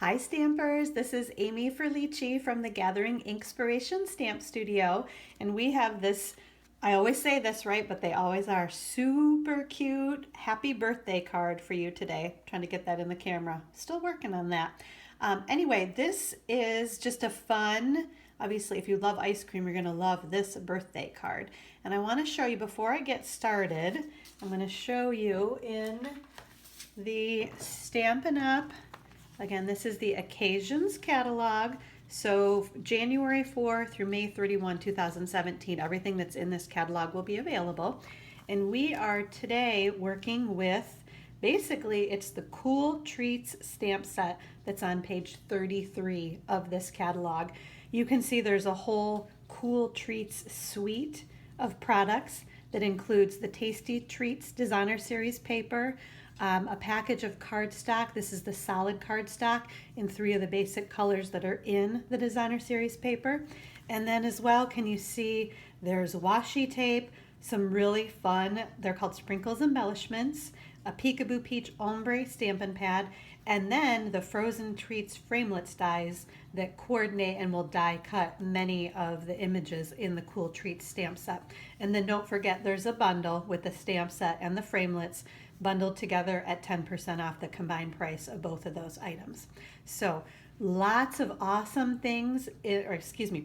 Hi Stampers, this is Amy Ferlici from the Gathering Inkspiration Stamp Studio, and we have this, I always say this right, but they always are, super cute happy birthday card for you today. Trying to get that in the camera, still working on that. Anyway, this is just a fun, obviously if you love ice cream, you're gonna love this birthday card. And I wanna show you, before I get started, I'm gonna show you in the Stampin' Up! Again, this is the Occasions catalog. So January 4 through May 31, 2017, everything that's in this catalog will be available. And we are today working with, basically it's the Cool Treats stamp set that's on page 33 of this catalog. You can see there's a whole Cool Treats suite of products that includes the Tasty Treats Designer Series paper, a package of cardstock. This is the solid cardstock in 3 of the basic colors that are in the Designer Series paper. And then as well, can you see there's washi tape, some really fun, they're called Sprinkles Embellishments, a Peekaboo Peach Ombre Stampin' Pad, and then the Frozen Treats Framelits dies that coordinate and will die cut many of the images in the Cool Treats stamp set. And then don't forget there's a bundle with the stamp set and the framelits bundled together at 10% off the combined price of both of those items. So lots of awesome things,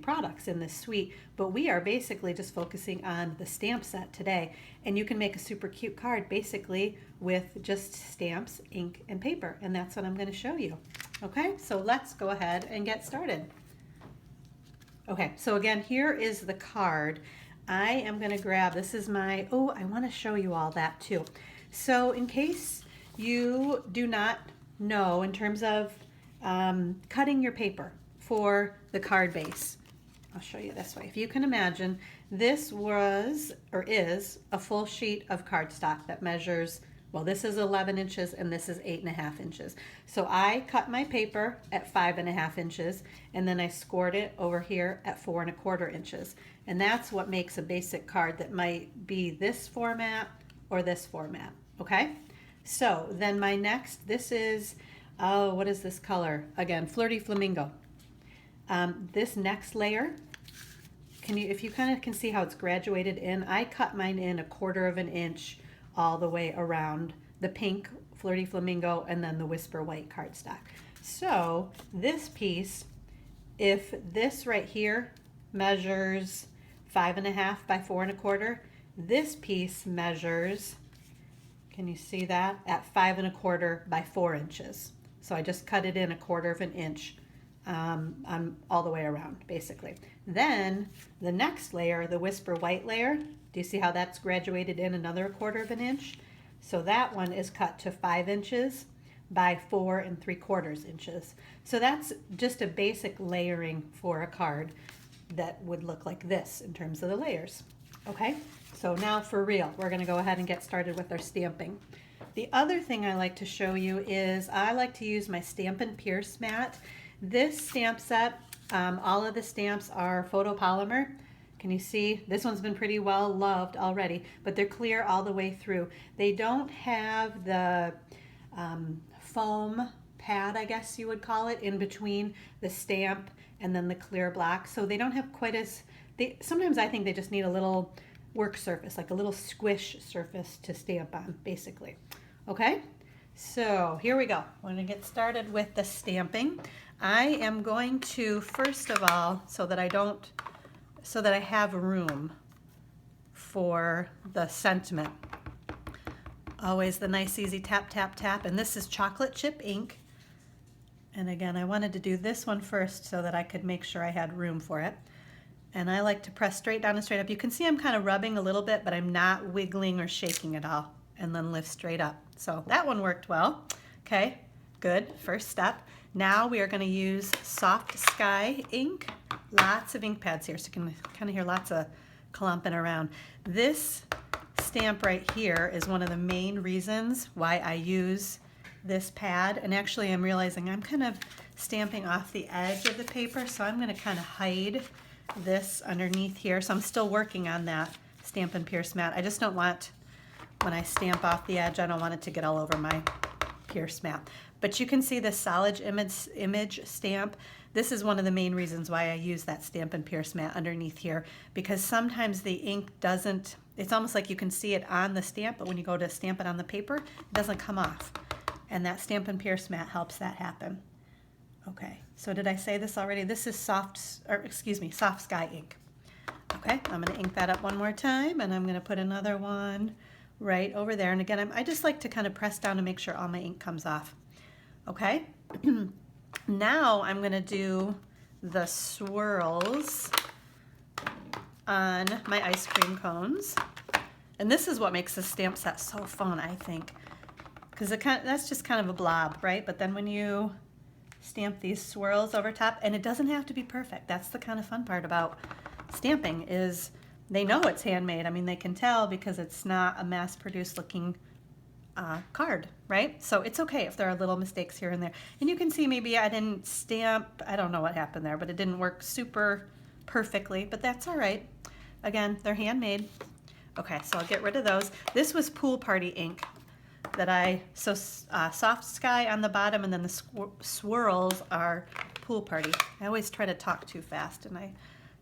products in this suite, but we are basically just focusing on the stamp set today. And you can make a super cute card basically with just stamps, ink, and paper. And that's what I'm going to show you. Okay, so let's go ahead and get started. Okay, so again, here is the card. I am going to grab, this is my, I want to show you all that too. So in case you do not know in terms of cutting your paper for the card base, I'll show you this way. If you can imagine, this was or is a full sheet of cardstock that measures, well, this is 11 inches and this is 8.5 inches. So I cut my paper at 5.5 inches and then I scored it over here at 4.25 inches. And that's what makes a basic card that might be this format or this format, okay? So then my next, this is, what is this color? Again, Flirty Flamingo. This next layer, if you kind of can see how it's graduated in, I cut mine in 1/4 inch all the way around the pink Flirty Flamingo and then the Whisper White cardstock. So this piece, if this right here measures 5.5 by 4.25, this piece measures, can you see that, at 5.25 by 4 inches. So I just cut it in 1/4 inch all the way around, basically. Then the next layer, the Whisper White layer, do you see how that's graduated in another 1/4 inch? So that one is cut to 5 inches by 4.75 inches. So that's just a basic layering for a card that would look like this in terms of the layers. Okay, so now for real, we're going to go ahead and get started with our stamping. The other thing I like to show you is I like to use my Stampin Pierce Mat. This stamp set, all of the stamps are photopolymer. Can you see? This one's been pretty well loved already, but they're clear all the way through. They don't have the foam pad, I guess you would call it, in between the stamp and then the clear black. So they don't have quite as, sometimes I think they just need a little work surface, like a little squish surface to stamp on, basically. Okay, so here we go. We're gonna get started with the stamping. I am going to, first of all, so that I have room for the sentiment. Always the nice easy tap, tap, tap. And this is chocolate chip ink. And again, I wanted to do this one first so that I could make sure I had room for it. And I like to press straight down and straight up. You can see I'm kind of rubbing a little bit, but I'm not wiggling or shaking at all. And then lift straight up. So that one worked well. Okay, good, first step. Now we are going to use Soft Sky ink. Lots of ink pads here, so you can kind of hear lots of clumping around. This stamp right here is one of the main reasons why I use this pad. And actually I'm realizing I'm kind of stamping off the edge of the paper, so I'm going to kind of hide this underneath here. So I'm still working on that Stampin' Pierce Mat. I just don't want, when I stamp off the edge, I don't want it to get all over my Pierce Mat. But you can see the solid image stamp. This is one of the main reasons why I use that Stampin Pierce Mat underneath here, because sometimes the ink doesn't, it's almost like you can see it on the stamp, but when you go to stamp it on the paper, it doesn't come off. And that Stampin Pierce Mat helps that happen. Okay, so did I say this already? This is soft sky ink. Okay, I'm going to ink that up one more time, and I'm going to put another one right over there. And again, I just like to kind of press down to make sure all my ink comes off. Okay, now I'm going to do the swirls on my ice cream cones. And this is what makes this stamp set so fun, I think, because that's just kind of a blob, right? But then when you stamp these swirls over top, and it doesn't have to be perfect. That's the kind of fun part about stamping, is they know it's handmade. I mean, they can tell because it's not a mass-produced looking card, right? So it's okay if there are little mistakes here and there. And you can see maybe I didn't stamp, I don't know what happened there, but it didn't work super perfectly, but that's all right. Again, they're handmade. Okay, so I'll get rid of those. This was Pool Party ink that soft sky on the bottom, and then the swirls are Pool Party. I always try to talk too fast and I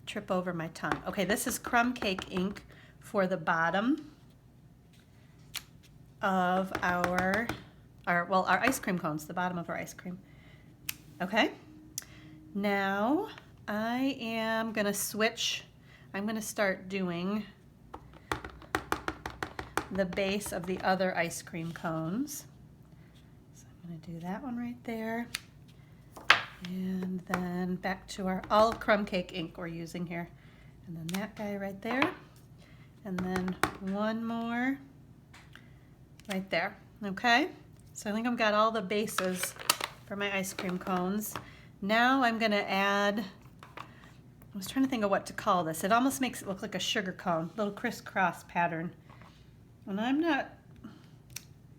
trip over my tongue. Okay, this is Crumb Cake ink for the bottom of our ice cream cones, the bottom of our ice cream. Okay, now I am going to switch. I'm going to start doing the base of the other ice cream cones. So I'm going to do that one right there. And then back to our all Crumb Cake ink we're using here. And then that guy right there. And then one more right there. Okay? So I think I've got all the bases for my ice cream cones. Now I'm going to add, I was trying to think of what to call this. It almost makes it look like a sugar cone, little crisscross pattern. And I'm not,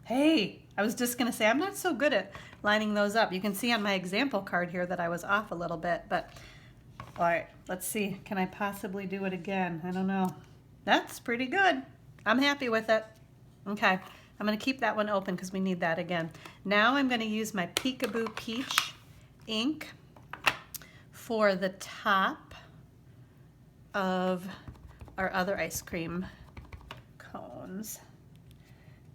hey, I was just going to say, I'm not so good at lining those up. You can see on my example card here that I was off a little bit, but all right, let's see. Can I possibly do it again? I don't know. That's pretty good. I'm happy with it. Okay, I'm going to keep that one open because we need that again. Now I'm going to use my Peekaboo Peach ink for the top of our other ice cream cones.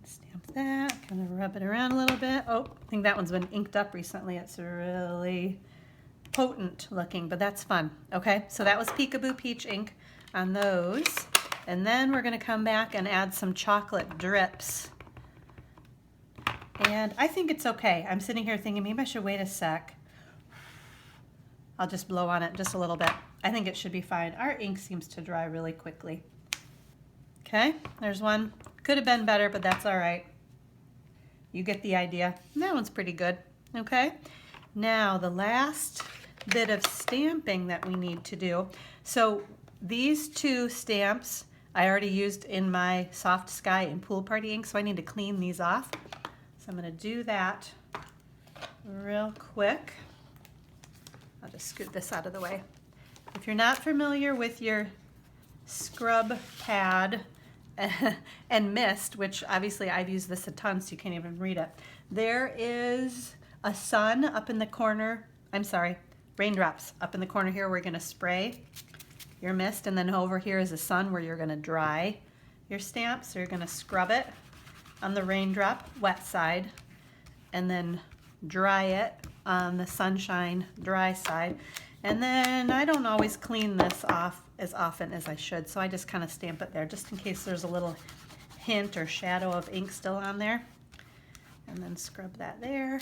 Stamp that, kind of rub it around a little bit. Oh, I think that one's been inked up recently. It's really potent looking, but that's fun. Okay, so that was Peekaboo Peach ink on those. And then we're going to come back and add some chocolate drips. And I think it's okay. I'm sitting here thinking maybe I should wait a sec. I'll just blow on it just a little bit. I think it should be fine. Our ink seems to dry really quickly. Okay, there's one. Could have been better, but that's all right. You get the idea. And that one's pretty good. Okay, now the last bit of stamping that we need to do. So these two stamps I already used in my Soft Sky and Pool Party ink, so I need to clean these off. So I'm going to do that real quick. I'll just scoot this out of the way. If you're not familiar with your scrub pad and mist, which obviously I've used this a ton so you can't even read it, there is a sun up in the corner, I'm sorry, raindrops up in the corner here where you're going to spray your mist, and then over here is a sun where you're going to dry your stamp. So you're going to scrub it on the raindrop wet side and then dry it on the sunshine dry side. And then I don't always clean this off as often as I should, so I just kind of stamp it there just in case there's a little hint or shadow of ink still on there. And then scrub that there.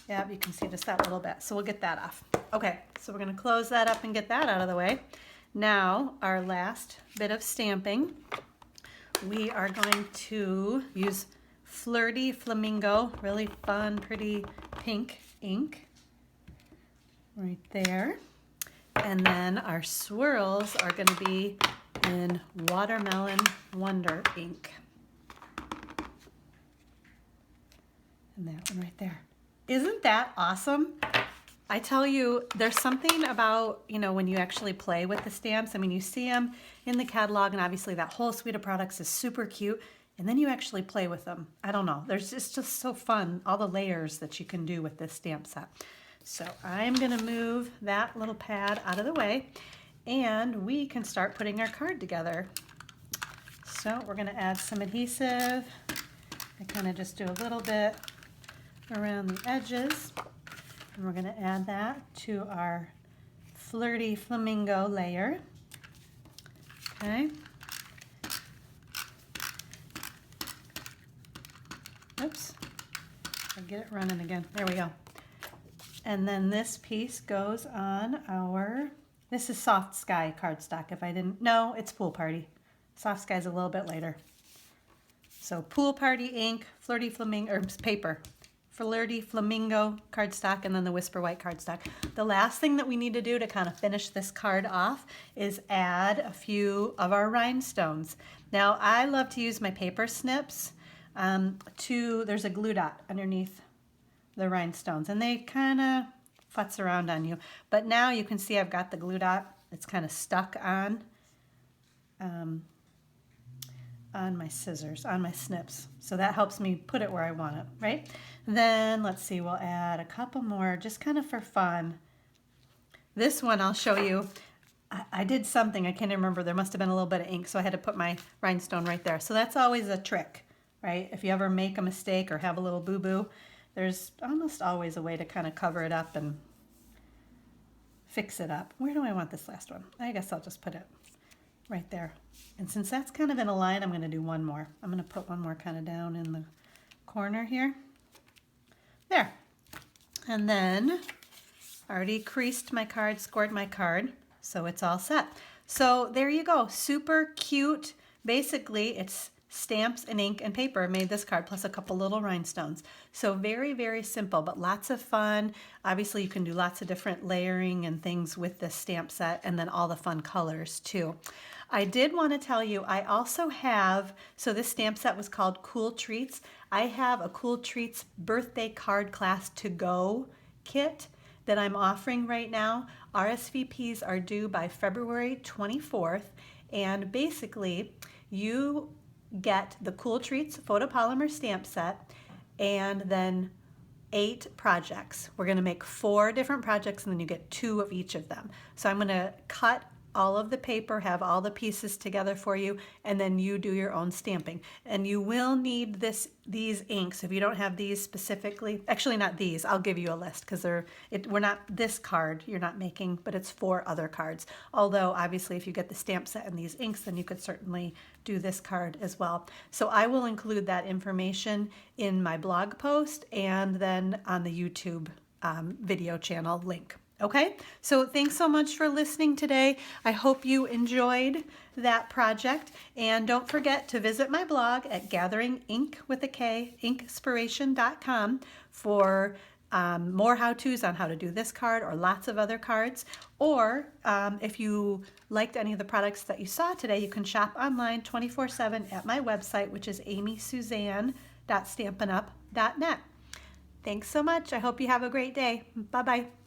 Yeah, you can see just that little bit, so we'll get that off. Okay, so we're going to close that up and get that out of the way. Now, our last bit of stamping, we are going to use Flirty Flamingo, really fun, pretty pink ink. Right there. And then our swirls are going to be in Watermelon Wonder ink. And that one right there. Isn't that awesome? I tell you, there's something about, you know, when you actually play with the stamps. I mean, you see them in the catalog, and obviously that whole suite of products is super cute. and then you actually play with them. I don't know. There's just so fun, all the layers that you can do with this stamp set. So I'm going to move that little pad out of the way, and we can start putting our card together. So we're going to add some adhesive. I kind of just do a little bit around the edges, and we're going to add that to our Flirty Flamingo layer. Okay. Oops. I'll get it running again. There we go. And then this piece goes on our, this is Soft Sky cardstock. If I didn't, no, it's Pool Party. Soft Sky's a little bit later. So Pool Party ink, Flirty Flamingo, or paper, Flirty Flamingo cardstock, and then the Whisper White cardstock. The last thing that we need to do to kind of finish this card off is add a few of our rhinestones. Now, I love to use my paper snips there's a glue dot underneath the rhinestones, and they kind of futz around on you. But now you can see I've got the glue dot. It's kind of stuck on my scissors, on my snips. So that helps me put it where I want it, right? Then let's see, we'll add a couple more just kind of for fun. This one I'll show you. I did something, I can't remember. There must have been a little bit of ink, so I had to put my rhinestone right there. So that's always a trick, right? If you ever make a mistake or have a little boo-boo, there's almost always a way to kind of cover it up and fix it up. Where do I want this last one? I guess I'll just put it right there. And since that's kind of in a line, I'm going to do one more. I'm going to put one more kind of down in the corner here. There. And then I already creased my card, scored my card, so it's all set. So there you go. Super cute. Basically, it's stamps and ink and paper made this card, plus a couple little rhinestones. So very, very simple, but lots of fun. Obviously, you can do lots of different layering and things with this stamp set, and then all the fun colors too. I did want to tell you, I also have, so this stamp set was called Cool Treats. I have a Cool Treats birthday card class to go kit that I'm offering right now. RSVPs are due by February 24th, and basically you get the Cool Treats Photopolymer stamp set and then 8 projects. We're going to make 4 different projects, and then you get 2 of each of them. So I'm going to cut all of the paper, have all the pieces together for you, and then you do your own stamping. And you will need these inks. If you don't have these specifically, actually not these, I'll give you a list, because we're not, this card you're not making, but it's 4 other cards. Although obviously if you get the stamp set and these inks, then you could certainly do this card as well. So I will include that information in my blog post and then on the YouTube video channel link. Okay, so thanks so much for listening today. I hope you enjoyed that project, and don't forget to visit my blog at gatheringinspiration.com for more how-tos on how to do this card or lots of other cards. Or if you liked any of the products that you saw today, you can shop online 24/7 at my website, which is amysuzanne.stampinup.net. Thanks so much. I hope you have a great day. Bye-bye.